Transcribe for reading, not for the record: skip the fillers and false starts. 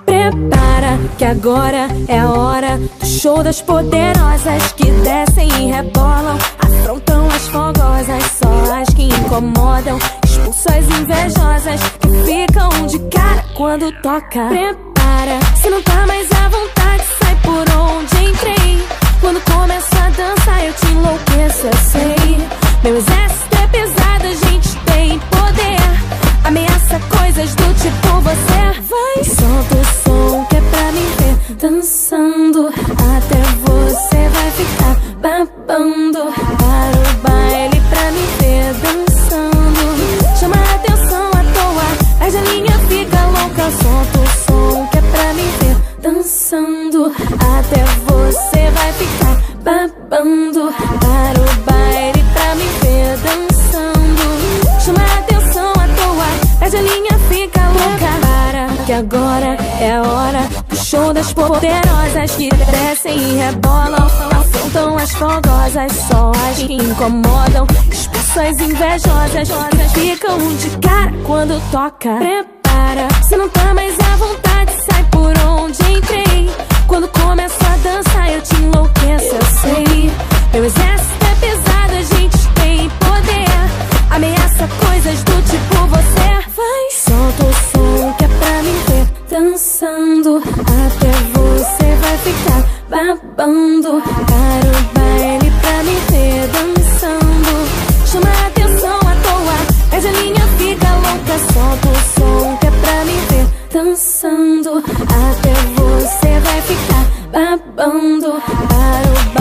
Prepara que agora é a hora do show das poderosas que descem e rebolam, afrontam as fogosas, só as que incomodam, expulsam as invejosas que ficam de cara quando toca. Prepara, se não tá mais à vontade, sai por onde entrei. Quando começo a dançar eu te enlouqueço, eu sei. Meu exército é pesado, a gente tem poder, ameaça coisas do tipo você. Vai, solta o som que é pra me ver dançando, até você vai ficar babando. Para o baile pra me ver dançando, chama a atenção à toa, mas a linha fica louca. Solta o som que é pra me ver dançando, até você vai ficar babando. Para o baile pra me ver dançando, chama a atenção à toa, mas a linha fica louca. Para que agora é a hora do show das poderosas que descem e rebolam, afrontam as fogosas, só as que incomodam, expulsam as invejosas que ficam de cara quando toca. Prepara, se não tá mais à vontade, sai por onde entrei. Quando começo a dançar eu te enlouqueço, eu sei. Meu exército é pesado, a gente tem poder, ameaça coisas do tipo você. Vai, solta o som que é pra me ver dançando, até você vai ficar babando. Para o baile pra me ver dançando, chama a atenção à toa, mas a linha fica louca. Solta o som que é pra me ver dançando, até você vai ficar babando. Para o